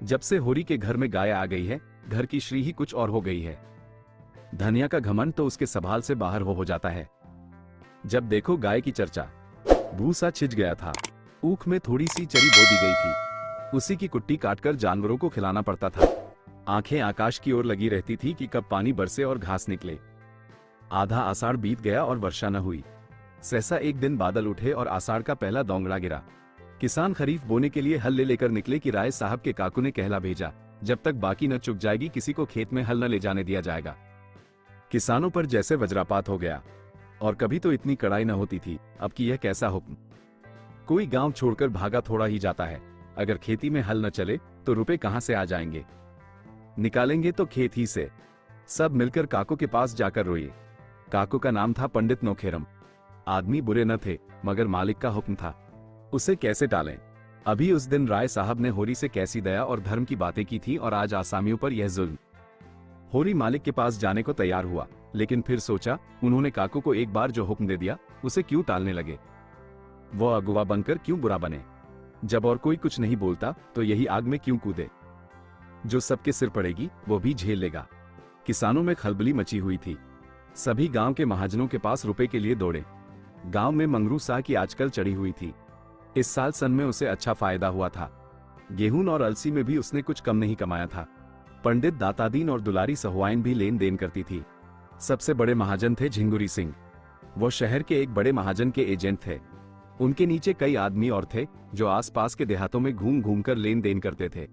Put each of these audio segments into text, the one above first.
जब से होरी के घर में गाय आ गई है, घर की श्री ही कुछ और हो गई है। धनिया का घमंड तो उसके संभाल से बाहर हो जाता है। जब देखो गाय की चर्चा। भूसा छिज गया था, ऊख में थोड़ी सी चरी बो दी गई थी, उसी की कुट्टी काटकर जानवरों को खिलाना पड़ता था। आंखें आकाश की ओर लगी रहती थी कि कब पानी बरसे और घास निकले। आधा आषाढ़ बीत गया और वर्षा न हुई। सहसा एक दिन बादल उठे और आषाढ़ का पहला दोंगड़ा गिरा। किसान खरीफ बोने के लिए हल ले लेकर निकले कि राय साहब के काकू ने कहला भेजा, जब तक बाकी न चुक जाएगी किसी को खेत में हल न ले जाने दिया जाएगा। किसानों पर जैसे वज्रपात हो गया। और कभी तो इतनी कड़ाई न होती थी, अब की यह कैसा हुक्म। कोई गांव छोड़कर भागा थोड़ा ही जाता है। अगर खेती में हल न चले तो रुपए कहां से आ जाएंगे। निकालेंगे तो खेत ही से। सब मिलकर काकू के पास जाकर रोए। काकू का नाम था पंडित नौखेरम। आदमी बुरे न थे, मगर मालिक का हुक्म था, उसे कैसे टालें। अभी उस दिन राय साहब ने होरी से कैसी दया और धर्म की बातें की थी, और आज आसामियों पर यह जुल्म। होरी मालिक के पास जाने को तैयार हुआ, लेकिन फिर सोचा, उन्होंने काकू को एक बार जो हुक्म दे दिया उसे क्यों टालने लगे। वो अगुवा बनकर क्यों बुरा बने। जब और कोई कुछ नहीं बोलता तो यही आग में क्यों कूदे। जो सबके सिर पड़ेगी वो भी झेल लेगा। किसानों में खलबली मची हुई थी। सभी गांव के महाजनों के पास रुपए के लिए दौड़े। गांव में मंगरू शाह की आजकल चढ़ी हुई थी। इस साल सन में उसे अच्छा फायदा हुआ था। गेहूं और अलसी में भी उसने कुछ कम नहीं कमाया था। पंडित दातादीन और दुलारी सहुआइन भी लेन देन करती थी। सबसे बड़े महाजन थे झिंगुरी सिंह। वो शहर के एक बड़े महाजन के एजेंट थे। उनके नीचे कई आदमी और थे जो आसपास के देहातों में घूम घूम कर लेन देन करते थे।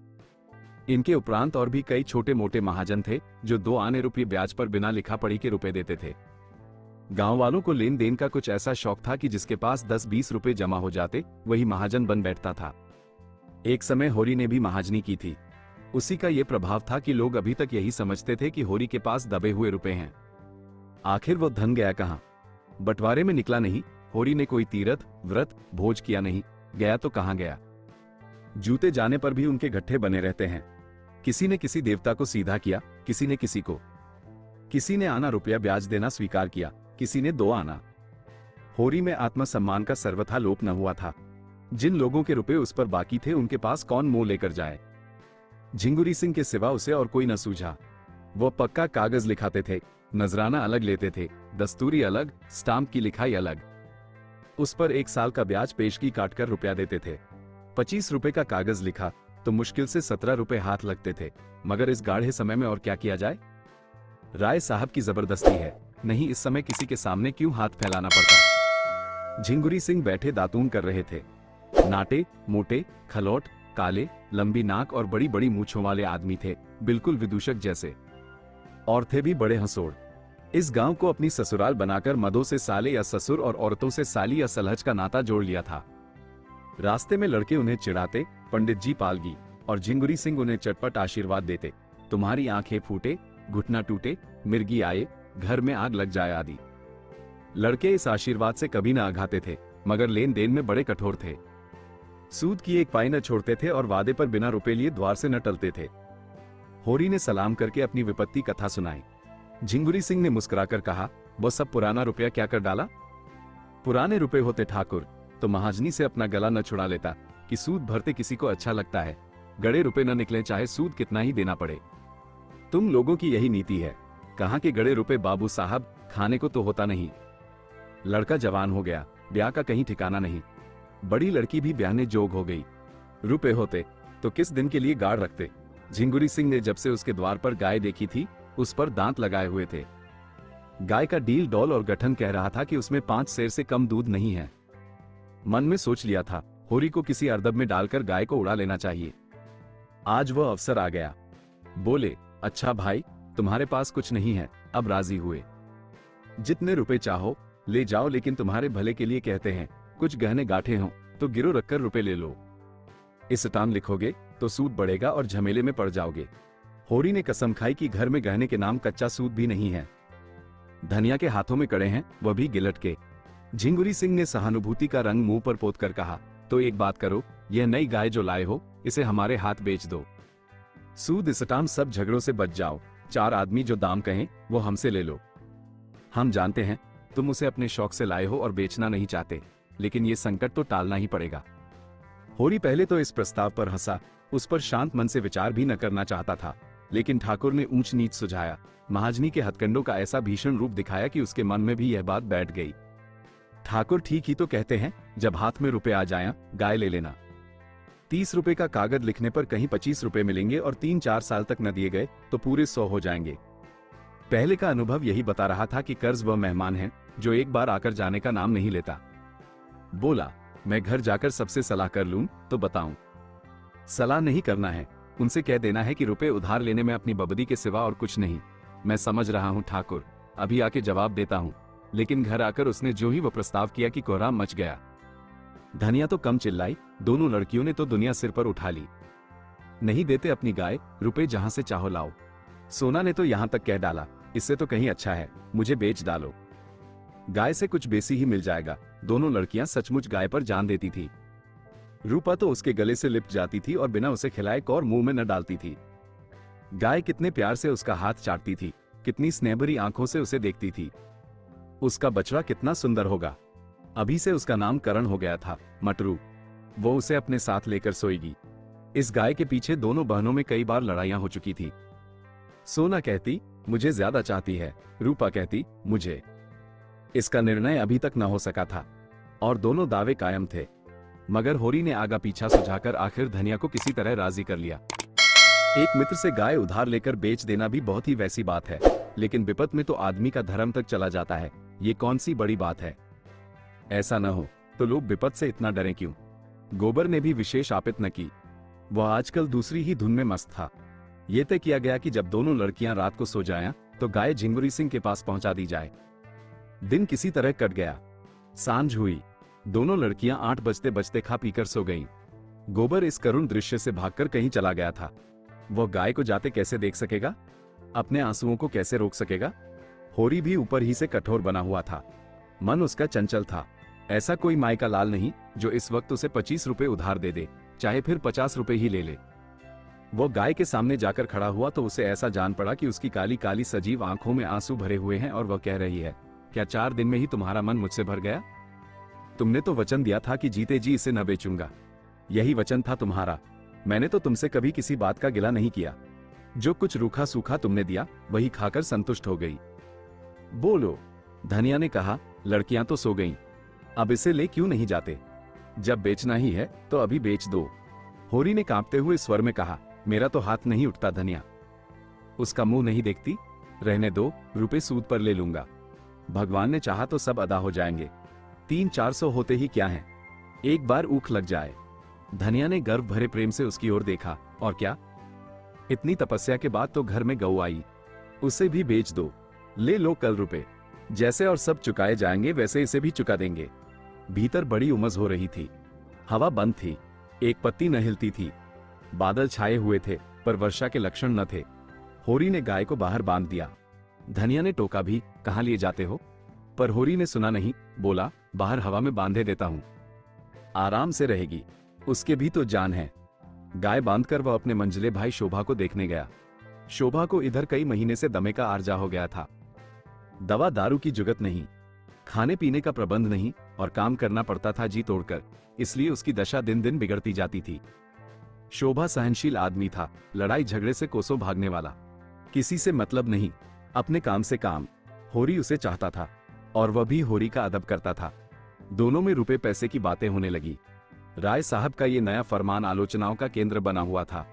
इनके उपरांत और भी कई छोटे मोटे महाजन थे जो 2 आने रुपये ब्याज पर बिना लिखा पढ़ी के रुपए देते थे। गांव वालों को लेन देन का कुछ ऐसा शौक था कि जिसके पास 10-20 रुपए जमा हो जाते वही महाजन बन बैठता था। एक समय होरी ने भी महाजनी की थी। उसी का ये प्रभाव था कि लोग अभी तक यही समझते थे कि होरी के पास दबे हुए रुपए हैं। आखिर वो धन गया कहां। बंटवारे में निकला नहीं। होरी ने कोई तीरथ व्रत भोज किया नहीं। गया तो कहां गया। जूते जाने पर भी उनके गट्ठे बने रहते हैं। किसी ने किसी देवता को सीधा किया, किसी ने किसी को। किसी ने आना रुपया ब्याज देना स्वीकार किया, किसी ने 2 आना। होरी में आत्मसम्मान का सर्वथा लोप न हुआ था। जिन लोगों के रुपए उस पर बाकी थे उनके पास कौन मुंह लेकर जाए। झिंगुरी सिंह के सिवा उसे और कोई न सूझा। वो पक्का कागज लिखाते थे, नजराना अलग लेते थे, दस्तूरी अलग, स्टाम्प की लिखाई अलग। उस पर 1 साल का ब्याज पेशगी काटकर रुपया देते थे। 25 रुपए का कागज लिखा तो मुश्किल से 17 रुपए हाथ लगते थे। मगर इस गाढ़े समय में और क्या किया जाए। राय साहब की जबरदस्ती है, नहीं इस समय किसी के सामने क्यों हाथ फैलाना पड़ता। झिंगुरी सिंह बैठे दातून कर रहे थे। नाटे मोटे खलौट काले लंबी नाक और बड़ी बड़ी मूंछों वाले आदमी थे, बिल्कुल विदूषक जैसे। और थे भी बड़े हंसोड़। इस गांव को अपनी ससुराल बनाकर मदों से साले या ससुर और औरतों से साली या सलहज का नाता जोड़ लिया था। रास्ते में लड़के उन्हें चिढ़ाते, पंडित जी पालगी, और झिंगुरी सिंह उन्हें चटपट आशीर्वाद देते, तुम्हारी आंखें फूटे, घुटना टूटे, मिर्गी आए, घर में आग लग जाए आदि। लड़के इस आशीर्वाद से कभी न आघाते थे, मगर लेन देन में बड़े कठोर थे। सूद की 1 पाई न छोड़ते थे और वादे पर बिना रुपए लिए द्वार से न टलते थे। होरी ने सलाम करके अपनी विपत्ति कथा सुनाई। झिंगुरी सिंह ने मुस्कुराकर कहा, वो सब पुराना रुपया क्या कर डाला। पुराने रुपए होते ठाकुर तो महाजनी से अपना गला न छुड़ा लेता कि सूद भरते किसी को अच्छा लगता है। गड़े रुपए न निकले चाहे सूद कितना ही देना पड़े। तुम लोगों की यही नीति है। कहां के गड़े रुपए बाबू साहब, खाने को तो होता नहीं। लड़का जवान हो गया, ब्याह का कहीं ठिकाना नहीं। बड़ी लड़की भी ब्याहने जोग हो गई। रुपए होते तो किस दिन के लिए गाड़ रखते। झिंगुरी सिंह ने जब से उसके द्वार पर गाय देखी थी उस पर दांत लगाए हुए थे। गाय का डील डौल और गठन कह रहा था कि उसमें 5 सेर से कम दूध नहीं है। मन में सोच लिया था होरी को किसी अर्दब में डालकर गाय को उड़ा लेना चाहिए। आज वह अवसर आ गया। बोले, अच्छा भाई तुम्हारे पास कुछ नहीं है। अब राजी हुए। जितने रुपए चाहो ले जाओ, लेकिन तुम्हारे भले के लिए कहते हैं, कुछ गहने गांठे हों तो गिरो रखकर रुपए ले लो। इस टान लिखोगे तो सूद बढ़ेगा और झमेले में पड़ जाओगे। होरी ने कसम खाई कि घर में गहने के नाम कच्चा सूद भी नहीं है। धनिया के हाथों में कड़े हैं, वह भी गिलट के। झिंगुरी सिंह ने सहानुभूति का रंग मुंह पर पोत कर कहा, तो एक बात करो, यह नई गाय जो लाए हो इसे हमारे हाथ बेच दो। सूद इसटाम सब झगड़ों से बच जाओ। 4 आदमी जो दाम कहें वो हमसे ले लो। हम जानते हैं तुम उसे अपने शौक से लाए हो और बेचना नहीं चाहते, लेकिन ये संकट तो टालना ही पड़ेगा। होरी पहले तो इस प्रस्ताव पर हंसा, उस पर शांत मन से विचार भी न करना चाहता था, लेकिन ठाकुर ने ऊंच नीच सुझाया, महाजनी के हथकंडों का ऐसा भीषण रूप दिखाया कि उसके मन में भी यह बात बैठ गई। ठाकुर ठीक ही तो कहते हैं, जब हाथ में रुपए आ जाएं, गाय ले लेना। 30 रुपए का कागज लिखने पर कहीं 25 रुपए मिलेंगे और 3-4 साल तक न दिए गए तो पूरे 100 हो जाएंगे। पहले का अनुभव यही बता रहा था कि कर्ज वह मेहमान है जो एक बार आकर जाने का नाम नहीं लेता। बोला, मैं घर जाकर सबसे सलाह कर लूं तो बताऊं। सलाह नहीं करना है, उनसे कह देना है कि रुपए उधार लेने में अपनी बबदी के सिवा और कुछ नहीं। मैं समझ रहा हूं ठाकुर, अभी आके जवाब देता हूं। लेकिन घर आकर उसने जो ही वो प्रस्ताव किया कि कोहराम मच गया। धनिया तो कम चिल्लाई, दोनों लड़कियों ने तो दुनिया सिर पर उठा ली। नहीं देते अपनी गाय, रुपए जहां से चाहो लाओ। सोना ने तो यहां तक कह डाला, इससे तो कहीं अच्छा है मुझे बेच डालो, गाय से कुछ बेसी ही मिल जाएगा। दोनों लड़कियां सचमुच गाय पर जान देती थी। रूपा तो उसके गले से लिपट जाती थी और बिना उसे खिलाए और मुंह में न डालती थी। गाय कितने प्यार से उसका हाथ चाटती थी, कितनी स्नेहभरी आंखों से उसे देखती थी। उसका बछड़ा कितना सुंदर होगा। अभी से उसका नाम करण हो गया था, मटरू। वो उसे अपने साथ लेकर सोएगी। इस गाय के पीछे दोनों बहनों में कई बार लड़ाइयां हो चुकी थी। सोना कहती मुझे ज्यादा चाहती है, रूपा कहती मुझे। इसका निर्णय अभी तक न हो सका था और दोनों दावे कायम थे, मगर होरी ने आगा पीछा सुझाकर आखिर धनिया को किसी तरह राजी कर लिया। एक मित्र से गाय उधार लेकर बेच देना भी बहुत ही वैसी बात है, लेकिन विपत में तो आदमी का धर्म तक चला जाता है, ये कौन सी बड़ी बात है। ऐसा न हो तो लोग विपत से इतना डरें क्यों। गोबर ने भी विशेष आपित न की, वह आजकल दूसरी ही धुन में मस्त था। यह तय किया गया कि जब दोनों लड़कियां रात को सो जाएं, तो गाय झिंगुरी सिंह के पास पहुंचा दी जाए। दिन किसी तरह कट गया। सांझ हुई, दोनों लड़कियां 8 बजते बजते खा पीकर सो गईं। गोबर इस करुण दृश्य से भागकर कहीं चला गया था। वह गाय को जाते कैसे देख सकेगा, अपने आंसुओं को कैसे रोक सकेगा। होरी भी ऊपर ही से कठोर बना हुआ था, मन उसका चंचल था। ऐसा कोई माई का लाल नहीं जो इस वक्त उसे 25 रुपए उधार दे दे, चाहे फिर 50 रुपए ही ले ले। वो गाय के सामने जाकर खड़ा हुआ तो उसे ऐसा जान पड़ा कि उसकी काली काली सजीव आंखों में आंसू भरे हुए हैं और वह कह रही है, क्या 4 दिन में ही तुम्हारा मन मुझसे भर गया? तुमने तो वचन दिया था कि जीते जी इसे न बेचूंगा। यही वचन था तुम्हारा। मैंने तो तुमसे कभी किसी बात का गिला नहीं किया। जो कुछ रूखा सूखा तुमने दिया वही खाकर संतुष्ट हो गई। बोलो, धनिया ने कहा। लड़कियां तो सो गईं, अब इसे ले क्यों नहीं जाते? जब बेचना ही है तो अभी बेच दो। होरी ने कांपते हुए स्वर में कहा, मेरा तो हाथ नहीं उठता धनिया। उसका मुंह नहीं देखती? रहने दो, रुपए सूद पर ले लूंगा। भगवान ने चाहा तो सब अदा हो जाएंगे। 300-400 होते ही क्या है, एक बार ऊख लग जाए। धनिया ने गर्व भरे प्रेम से उसकी ओर देखा। और क्या, इतनी तपस्या के बाद तो घर में गऊ आई, उसे भी बेच दो। ले लो कल रुपए, जैसे और सब चुकाए जाएंगे वैसे इसे भी चुका देंगे। भीतर बड़ी उमस हो रही थी, हवा बंद थी, एक पत्ती न हिलती थी। बादल छाए हुए थे पर वर्षा के लक्षण न थे। होरी ने गाय को बाहर बांध दिया। धनिया ने टोका भी, कहां लिए जाते हो? पर होरी ने सुना नहीं, बोला, बाहर हवा में बांधे देता हूं, आराम से रहेगी, उसके भी तो जान है। गाय बांधकर वह अपने मंझले भाई शोभा को देखने गया। शोभा को इधर कई महीने से दमे का आर्जा हो गया था। दवा दारू की जुगत नहीं, खाने पीने का प्रबंध नहीं और काम करना पड़ता था जी तोड़कर, इसलिए उसकी दशा दिन दिन बिगड़ती जाती थी। शोभा सहनशील आदमी था, लड़ाई झगड़े से कोसों भागने वाला, किसी से मतलब नहीं, अपने काम से काम। होरी उसे चाहता था और वह भी होरी का अदब करता था। दोनों में रुपए पैसे की बातें होने लगी। राय साहब का ये नया फरमान आलोचनाओं का केंद्र बना हुआ था।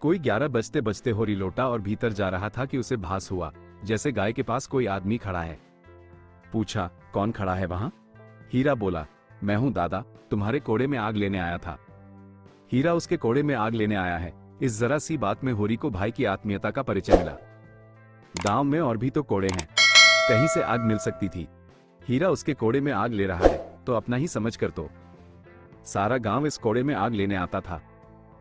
कोई 11 बजते बजते होरी लौटा और भीतर जा रहा था कि उसे भास हुआ जैसे गाय के पास कोई आदमी खड़ा है। पूछा, कौन खड़ा है वहां? हीरा बोला, मैं हूं दादा, तुम्हारे कोड़े में आग लेने आया था। हीरा उसके कोड़े में आग लेने आया है, इस जरा सी बात में होरी को भाई की आत्मीयता का परिचय मिला। गांव में और भी तो कोड़े हैं, कहीं से आग मिल सकती थी। हीरा उसके कोड़े में आग ले रहा है तो अपना ही समझ कर तो। सारा गांव इस कोड़े में आग लेने आता था।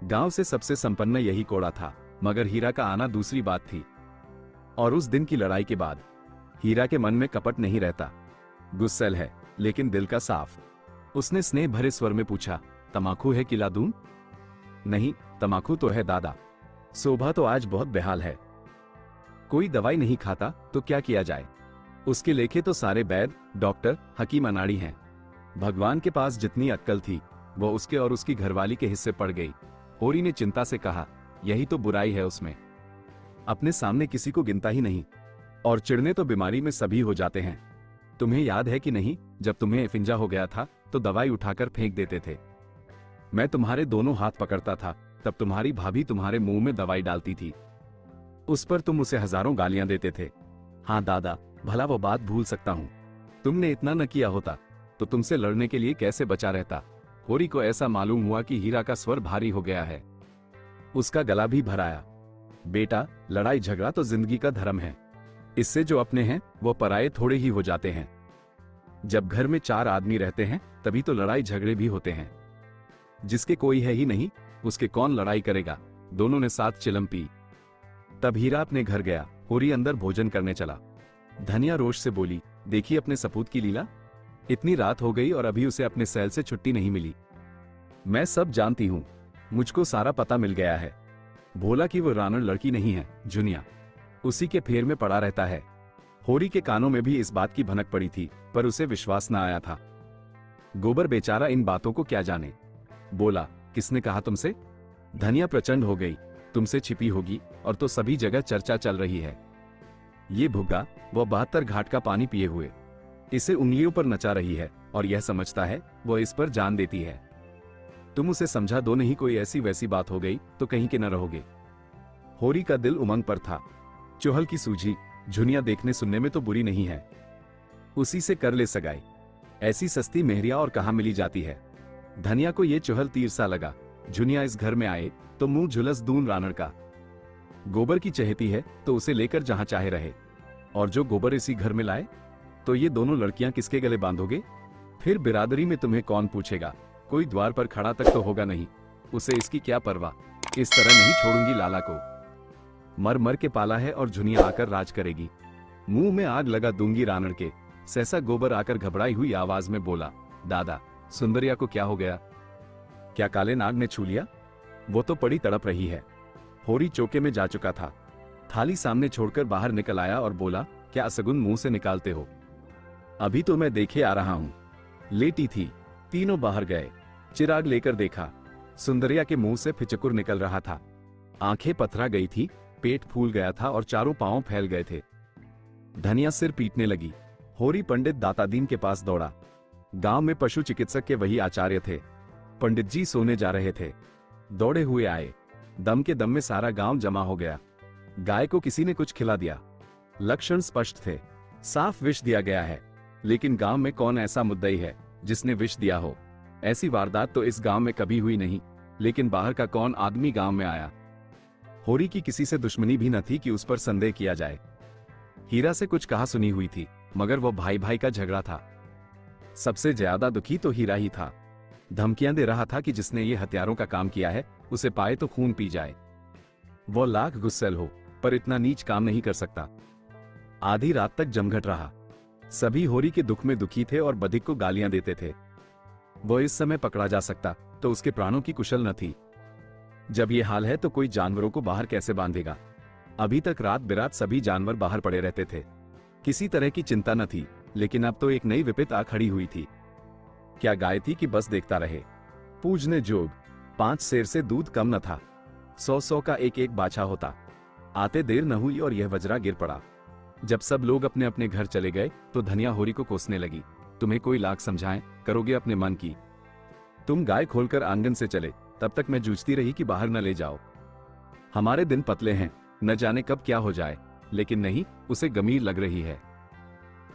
गांव से सबसे संपन्न यही कोड़ा था, मगर हीरा का आना दूसरी बात थी। और उस दिन की लड़ाई के बाद हीरा के मन में कपट नहीं रहता। गुस्सैल है लेकिन दिल का साफ। उसने स्नेह भरे स्वर में पूछा, तमाकू है कि ला दूं? नहीं, तमाकू तो है दादा। शोभा तो आज बहुत बेहाल है, कोई दवाई नहीं खाता तो क्या किया जाए? उसके लेखे तो सारे वैद्य, डॉक्टर, हकीम अनाड़ी हैं। भगवान के पास जितनी अक्कल थी वो उसके और उसकी घरवाली के हिस्से पड़ गई। होरी ने चिंता से कहा, यही तो बुराई है उसमें, अपने सामने किसी को गिनता ही नहीं, और चिढ़ने तो बीमारी में सभी हो जाते हैं। तुम्हें याद है कि नहीं, जब तुम्हें एफिंजा हो गया था तो दवाई उठाकर फेंक देते थे। मैं तुम्हारे दोनों हाथ पकड़ता था, तब तुम्हारी भाभी तुम्हारे मुंह में दवाई डालती थी। उस पर तुम उसे हजारों गालियां देते थे। हाँ दादा, भला वो बात भूल सकता हूं। तुमने इतना न किया होता तो तुमसे लड़ने के लिए कैसे बचा रहता। होरी को ऐसा मालूम हुआ कि हीरा का स्वर भारी हो गया है। उसका गला भी भराया। बेटा, लड़ाई झगड़ा तो जिंदगी का धर्म है, इससे जो अपने हैं वो पराये थोड़े ही हो जाते हैं। जब घर में 4 आदमी रहते हैं तभी तो लड़ाई झगड़े भी होते हैं। जिसके कोई है ही नहीं उसके कौन लड़ाई करेगा। दोनों ने साथ चिलम पी। तब हीरा अपने घर गया। होरी अंदर भोजन करने चला। धनिया रोष से बोली, देखी अपने सपूत की लीला। इतनी रात हो गई और अभी उसे अपने सेल से छुट्टी नहीं मिली। मैं सब जानती हूं, मुझको सारा पता मिल गया है। भोला की वो रानड़ लड़की नहीं है, जुनिया उसी के फेर में पड़ा रहता है। होरी के कानों में भी इस बात की भनक पड़ी थी, पर उसे विश्वास न आया था। गोबर बेचारा इन बातों को क्या जाने। बोला, किसने कहा तुमसे? धनिया प्रचंड हो गई, तुमसे छिपी होगी, और तो सभी जगह चर्चा चल रही है। ये भुग्गा वो 72 घाट का पानी पिए हुए इसे उंगलियों पर नचा रही है और यह समझता है वो इस पर जान देती है। तुम उसे समझा दो, नहीं कोई ऐसी वैसी बात हो गई तो कहीं के न रहोगे। होरी का दिल उमंग पर था। चोहल की सूझी, झुनिया देखने सुनने में तो बुरी नहीं है, उसी से कर ले सगाई। ऐसी सस्ती मेहरिया और कहां मिली जाती है। धनिया को ये चोहल तीर सा लगा। झुनिया इस घर में आए तो मुंह झुलस दून रानड़ का। गोबर की चहेती है तो उसे लेकर जहां चाहे रहे, और जो गोबर इसी घर में लाए तो ये दोनों लड़कियां किसके गले बांधोगे? फिर बिरादरी में तुम्हें कौन पूछेगा? कोई द्वार पर खड़ा तक तो होगा नहीं। उसे इसकी क्या परवाह। इस तरह नहीं छोड़ूंगी लाला को। मर मर के पाला है और झुनिया आकर राज करेगी। मुंह में आग लगा दूंगी रानड़ के। सहसा गोबर आकर घबराई हुई आवाज में बोला, दादा, सुंदरिया को क्या हो गया? क्या काले नाग ने छू लिया? वो तो पड़ी तड़प रही है। होरी चौके में जा चुका था। थाली सामने छोड़कर बाहर निकल आया और बोला, क्या असगुन मुंह से निकालते हो? अभी तो मैं देखे आ रहा हूं। लेटी थी। तीनों बाहर गए। चिराग लेकर देखा, सुंदरिया के मुंह से फिचकुर निकल रहा था। आंखें पथरा गई थी, पेट फूल गया था और चारों पांव फैल गए थे। धनिया सिर पीटने लगी। होरी पंडित दातादीन के पास दौड़ा। गांव में पशु चिकित्सक के वही आचार्य थे। पंडित जी सोने जा रहे थे। दौड़े हुए आए। दम के दम में सारा गांव जमा हो गया। गाय को किसी ने कुछ खिला दिया। लक्षण स्पष्ट थे, साफ विष दिया गया है। लेकिन गांव में कौन ऐसा मुद्दई है जिसने विष दिया हो? ऐसी वारदात तो इस गांव में कभी हुई नहीं। लेकिन बाहर का कौन आदमी गांव में आया? होरी की किसी से दुश्मनी भी न थी कि उस पर संदेह किया जाए। हीरा से कुछ कहा सुनी हुई थी, मगर वो भाई भाई का झगड़ा था। सबसे ज्यादा दुखी तो हीरा ही था। धमकियां दे रहा था कि जिसने ये हथियारों का काम किया है उसे पाए तो खून पी जाए। वो लाख गुस्सैल हो, पर इतना नीच काम नहीं कर सकता। आधी रात तक जमघट रहा। सभी होरी के दुख में दुखी थे और बधिक को गालियां देते थे। वो इस समय पकड़ा जा सकता तो उसके प्राणों की कुशल न थी। जब ये हाल है तो कोई जानवरों को बाहर कैसे बांधेगा? अभी तक रात बिरात सभी जानवर बाहर पड़े रहते थे। किसी तरह की चिंता न थी, लेकिन अब तो एक नई विपत्ति आ खड़ी हुई थी। क्या गाय थी कि बस देखता रहे? पूजने जोग 5 सेर से दूध कम न था। 100 का एक एक बाछा होता। आते देर न हुई और यह वज्रा गिर पड़ा। जब सब लोग अपने अपने घर चले गए तो धनिया होरी को कोसने लगी, तुम्हें कोई लाख समझाएं, करोगे अपने मन की? तुम गाय खोलकर आंगन से चले, तब तक मैं जूझती रही कि बाहर न ले जाओ। हमारे दिन पतले हैं, न जाने कब क्या हो जाए। लेकिन नहीं, उसे गमीर लग रही है।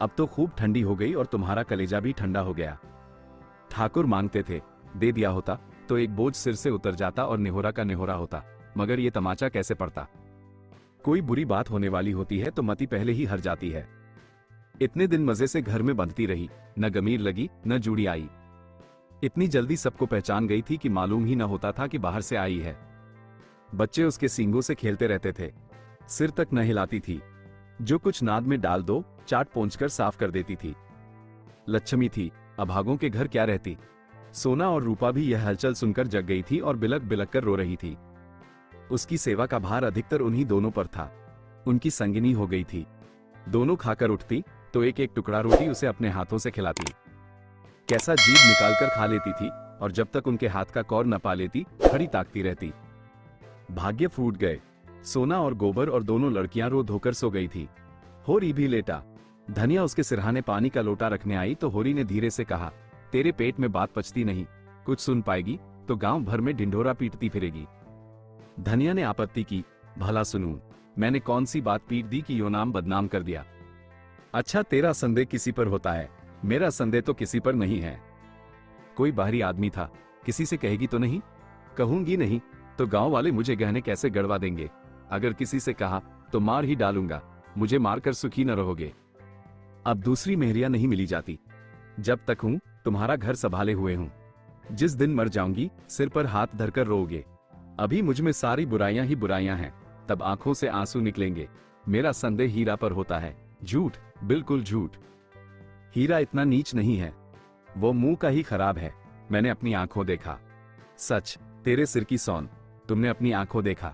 अब तो खूब ठंडी हो गई और तुम्हारा कलेजा भी ठंडा हो गया। ठाकुर मांगते थे, दे दिया होता तो एक बोझ सिर से उतर जाता और निहोरा का निहोरा होता, मगर ये तमाचा कैसे पड़ता? कोई बुरी बात होने वाली होती है तो मती पहले ही हर जाती है। इतने दिन मजे से घर में बंधती रही, न गमीर लगी न जूड़ी आई। इतनी जल्दी सबको पहचान गई थी कि मालूम ही न होता था कि बाहर से आई है। बच्चे उसके सींगों से खेलते रहते थे। सिर तक न हिलाती थी। जो कुछ नाद में डाल दो, चाट पोंछकर साफ कर देती थी। लक्ष्मी थी, अभागों के घर क्या रहती। सोना और रूपा भी यह हलचल सुनकर जग गई थी और बिलक बिलक कर रो रही थी। उसकी सेवा का भार अधिकतर उन्हीं दोनों पर था। उनकी संगिनी हो गई थी। दोनों खाकर उठती तो एक एक टुकड़ा रोटी उसे अपने हाथों से खिलाती। कैसा जीभ निकालकर खा लेती थी, और जब तक उनके हाथ का कौर न पा लेती खड़ी ताकती रहती। भाग्य फूट गए। सोना और गोबर और दोनों लड़कियां रो धोकर सो गई थी। होरी भी लेटा। धनिया उसके सिरहाने पानी का लोटा रखने आई तो होरी ने धीरे से कहा, तेरे पेट में बात पचती नहीं, कुछ सुन पाएगी तो गांव भर में ढिंढोरा पीटती फिरेगी। धनिया ने आपत्ति की, भला सुनूं, मैंने कौन सी बात पीट दी कि यो नाम बदनाम कर दिया? अच्छा, तेरा संदेह किसी पर होता है, मेरा संदेह तो किसी पर नहीं है। कोई बाहरी आदमी था, किसी से कहेगी तो नहीं? कहूंगी नहीं तो गांव वाले मुझे गहने कैसे गड़वा देंगे। अगर किसी से कहा तो मार ही डालूंगा, मुझे मारकर सुखी न रहोगे। अब दूसरी मेहरिया नहीं मिली जाती। जब तक हूं तुम्हारा घर संभाले हुए हूं। जिस दिन मर जाऊंगी सिर पर हाथ धरकर रोओगे। अभी मुझ में सारी बुराइयां ही बुराइयां हैं, तब आंखों से आंसू निकलेंगे। मेरा संदेह हीरा पर होता है। झूठ, बिल्कुल झूठ। हीरा इतना नीच नहीं है, वो मुंह का ही खराब है। मैंने अपनी आंखों देखा। सच, तेरे सिर की सौन, तुमने अपनी आंखों देखा।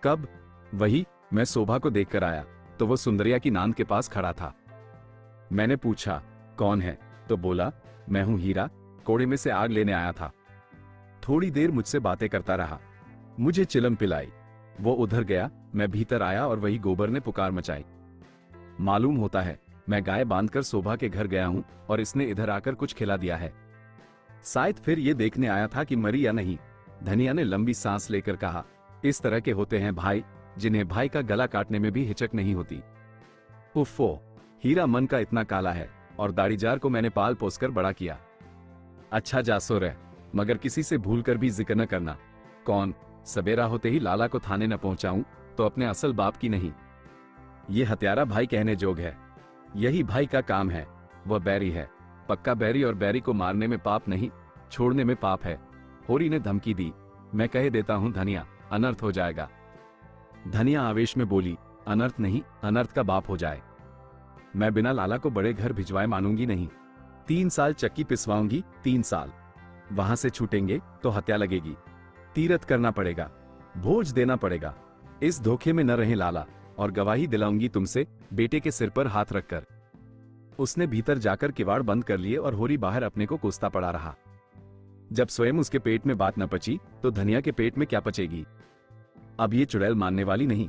कब? वही, मैं शोभा को देखकर आया तो वो सुंदरिया की नांद के पास खड़ा था। मैंने पूछा, कौन है? तो बोला, मैं हूं हीरा, कोड़े में से आग लेने आया था। थोड़ी देर मुझसे बातें करता रहा, मुझे चिलम पिलाई। वो उधर गया, मैं भीतर आया और वही गोबर ने पुकार मचाई। मालूम होता है मैं गाय बांधकर शोभा के घर गया हूं और इसने इधर आकर कुछ खिला दिया है। शायद फिर ये देखने आया था कि मरी या नहीं। धनिया ने लंबी सांस लेकर कहा, इस तरह के होते हैं भाई, जिन्हें भाई का गला काटने में भी हिचक नहीं होती। उफ़्फ़ो, हीरा मन का इतना काला है और दाढ़ीजार को मैंने पाल पोसकर बड़ा किया। अच्छा जा सो रह, मगर किसी से भूलकर भी जिक्र न करना। कौन? सवेरा होते ही लाला को थाने न पहुंचाऊं तो अपने असल बाप की नहीं। ये हत्यारा भाई कहने जोग है। यही भाई का काम है। वह बैरी है, पक्का बैरी, और बैरी को मारने में पाप नहीं, छोड़ने में पाप है। होरी ने धमकी दी। मैं कह देता हूं धनिया, अनर्थ हो जाएगा। धनिया आवेश में बोली, अनर्थ नहीं, अनर्थ का बाप हो जाए। मैं बिना लाला को बड़े घर भिजवाए मानूंगी नहीं। 3 साल चक्की पिसवाऊंगी, 3 साल। वहां से छूटेंगे तो हत्या लगेगी। तीरथ करना पड़ेगा, भोज देना पड़ेगा। इस धोखे में न रहे लाला, और गवाही दिलाऊंगी तुमसे, बेटे के सिर पर हाथ रखकर। उसने भीतर जाकर किवाड़ बंद कर लिए और होरी बाहर अपने को कोसता पड़ा रहा। जब स्वयं उसके पेट में बात न पची तो धनिया के पेट में क्या पचेगी? अब ये चुड़ैल मानने वाली नहीं,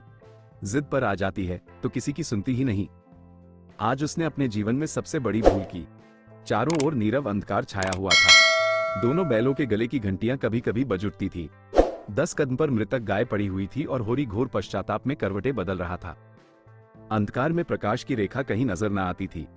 जिद पर आ जाती है तो किसी की सुनती ही नहीं। आज उसने अपने जीवन में सबसे बड़ी भूल की। चारों ओर नीरव अंधकार छाया हुआ था। दोनों बैलों के गले की घंटियां कभी कभी बज उठती थी। 10 कदम पर मृतक गाय पड़ी हुई थी और होरी घोर पश्चाताप में करवटें बदल रहा था। अंधकार में प्रकाश की रेखा कहीं नजर न आती थी।